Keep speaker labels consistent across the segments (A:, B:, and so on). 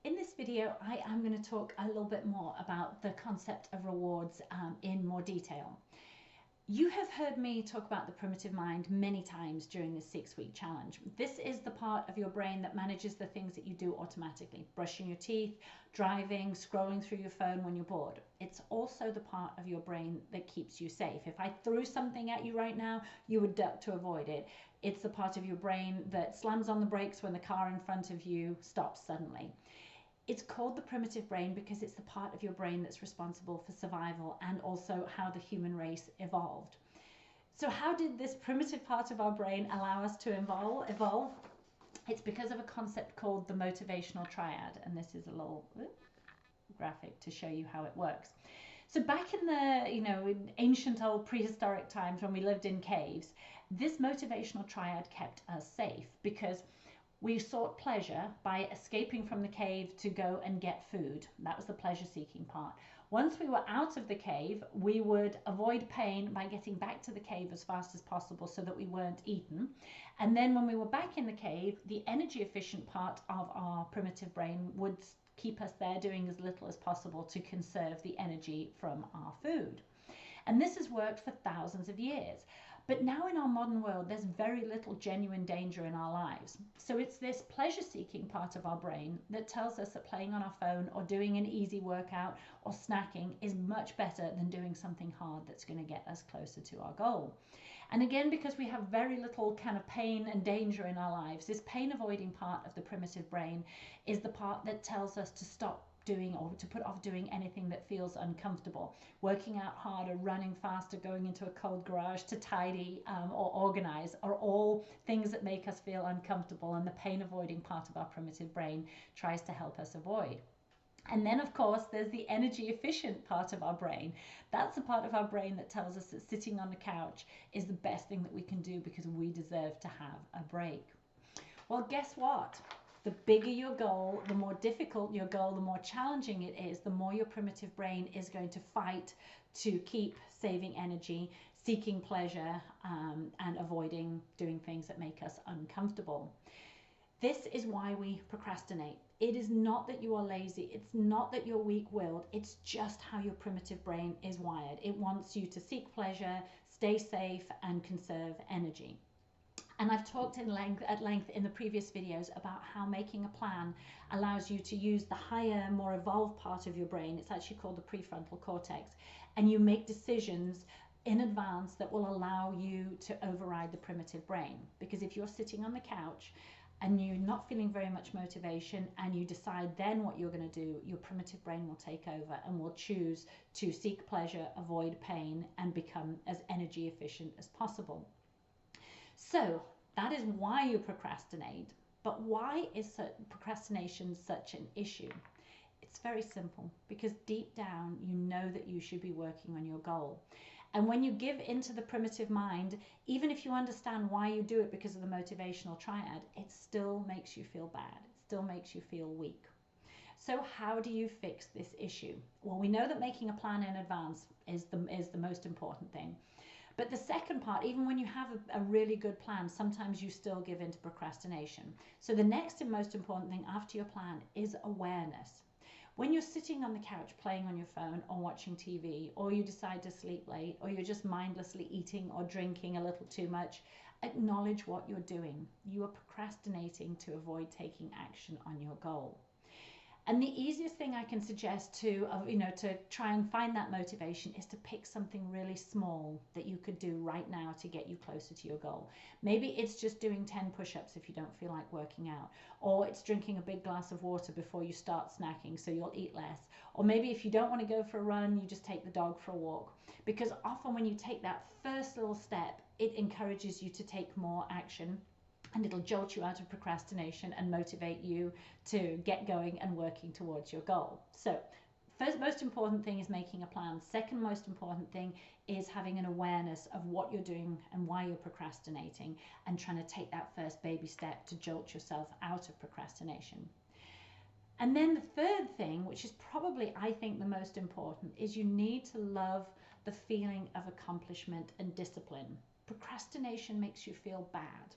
A: In this video, I am going to talk a little bit more about the concept of rewards in more detail. You have heard me talk about the primitive mind many times during this 6-week challenge. This is the part of your brain that manages the things that you do automatically. Brushing your teeth, driving, scrolling through your phone when you're bored. It's also the part of your brain that keeps you safe. If I threw something at you right now, you would duck to avoid it. It's the part of your brain that slams on the brakes when the car in front of you stops suddenly. It's called the primitive brain because it's the part of your brain that's responsible for survival and also how the human race evolved. So how did this primitive part of our brain allow us to evolve? It's because of a concept called the motivational triad, and this is a little graphic to show you how it works. So back in the, in ancient old prehistoric times when we lived in caves, this motivational triad kept us safe because we sought pleasure by escaping from the cave to go and get food. That was the pleasure seeking part. Once we were out of the cave, we would avoid pain by getting back to the cave as fast as possible so that we weren't eaten. And then when we were back in the cave, the energy efficient part of our primitive brain would keep us there doing as little as possible to conserve the energy from our food. And this has worked for thousands of years. But now in our modern world, there's very little genuine danger in our lives. So it's this pleasure-seeking part of our brain that tells us that playing on our phone or doing an easy workout or snacking is much better than doing something hard that's going to get us closer to our goal. And again, because we have very little kind of pain and danger in our lives, this pain-avoiding part of the primitive brain is the part that tells us to stop doing or to put off doing anything that feels uncomfortable. Working out harder, running faster, going into a cold garage to tidy or organize are all things that make us feel uncomfortable, and the pain avoiding part of our primitive brain tries to help us avoid. And then, of course, there's the energy efficient part of our brain. That's the part of our brain that tells us that sitting on the couch is the best thing that we can do because we deserve to have a break. Well, guess what? The bigger your goal, the more difficult your goal, the more challenging it is, the more your primitive brain is going to fight to keep saving energy, seeking pleasure, and avoiding doing things that make us uncomfortable. This is why we procrastinate. It is not that you are lazy. It's not that you're weak-willed. It's just how your primitive brain is wired. It wants you to seek pleasure, stay safe, and conserve energy. And I've talked at length in the previous videos about how making a plan allows you to use the higher, more evolved part of your brain. It's actually called the prefrontal cortex. And you make decisions in advance that will allow you to override the primitive brain. Because if you're sitting on the couch and you're not feeling very much motivation and you decide then what you're going to do, your primitive brain will take over and will choose to seek pleasure, avoid pain, and become as energy efficient as possible. So that is why you procrastinate. But why is procrastination such an issue? It's very simple, because deep down you know that you should be working on your goal. And when you give into the primitive mind, even if you understand why you do it because of the motivational triad, it still makes you feel bad. It still makes you feel weak. So how do you fix this issue? Well, we know that making a plan in advance is the most important thing. But the second part, even when you have a really good plan, sometimes you still give in to procrastination. So the next and most important thing after your plan is awareness. When you're sitting on the couch playing on your phone or watching TV, or you decide to sleep late, or you're just mindlessly eating or drinking a little too much, acknowledge what you're doing. You are procrastinating to avoid taking action on your goal. And the easiest thing I can suggest to try and find that motivation is to pick something really small that you could do right now to get you closer to your goal. Maybe it's just doing 10 push-ups if you don't feel like working out, or it's drinking a big glass of water before you start snacking so you'll eat less. Or maybe if you don't want to go for a run, you just take the dog for a walk. Because often when you take that first little step, it encourages you to take more action. And it'll jolt you out of procrastination and motivate you to get going and working towards your goal. So first most important thing is making a plan. Second most important thing is having an awareness of what you're doing and why you're procrastinating, and trying to take that first baby step to jolt yourself out of procrastination. And then the third thing, which is probably, I think, the most important, is you need to love the feeling of accomplishment and discipline. Procrastination makes you feel bad.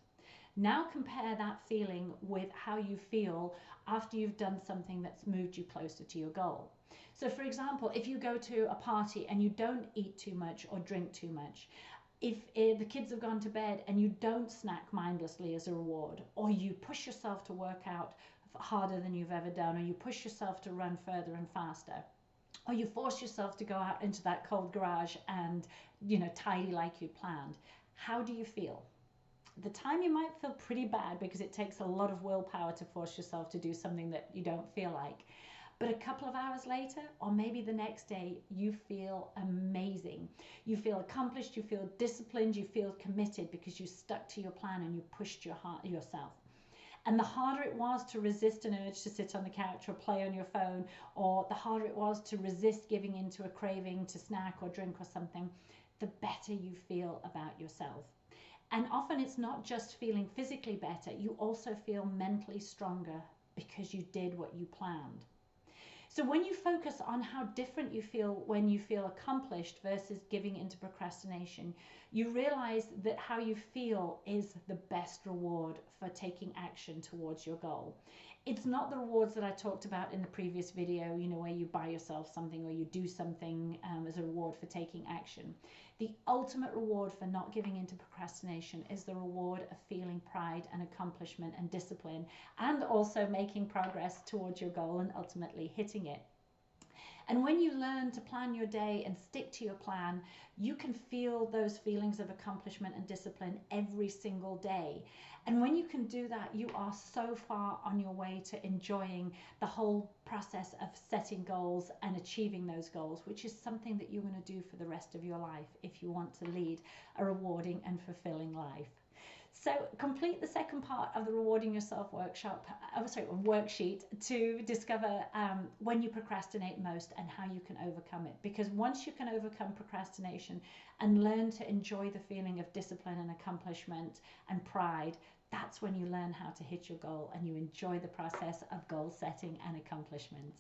A: Now compare that feeling with how you feel after you've done something that's moved you closer to your goal. So for example, if you go to a party and you don't eat too much or drink too much, if the kids have gone to bed and you don't snack mindlessly as a reward, or you push yourself to work out harder than you've ever done, or you push yourself to run further and faster, or you force yourself to go out into that cold garage and, tidy like you planned, how do you feel? At the time you might feel pretty bad because it takes a lot of willpower to force yourself to do something that you don't feel like. But a couple of hours later, or maybe the next day, you feel amazing. You feel accomplished, you feel disciplined, you feel committed because you stuck to your plan and you pushed yourself. And the harder it was to resist an urge to sit on the couch or play on your phone, or the harder it was to resist giving into a craving to snack or drink or something, the better you feel about yourself. And often it's not just feeling physically better, you also feel mentally stronger because you did what you planned. So when you focus on how different you feel when you feel accomplished versus giving into procrastination, you realize that how you feel is the best reward for taking action towards your goal. It's not the rewards that I talked about in the previous video, where you buy yourself something or you do something as a reward for taking action. The ultimate reward for not giving into procrastination is the reward of feeling pride and accomplishment and discipline, and also making progress towards your goal and ultimately hitting it. And when you learn to plan your day and stick to your plan, you can feel those feelings of accomplishment and discipline every single day. And when you can do that, you are so far on your way to enjoying the whole process of setting goals and achieving those goals, which is something that you're going to do for the rest of your life if you want to lead a rewarding and fulfilling life. So complete the second part of the Rewarding Yourself worksheet to discover when you procrastinate most and how you can overcome it. Because once you can overcome procrastination and learn to enjoy the feeling of discipline and accomplishment and pride, that's when you learn how to hit your goal and you enjoy the process of goal setting and accomplishment.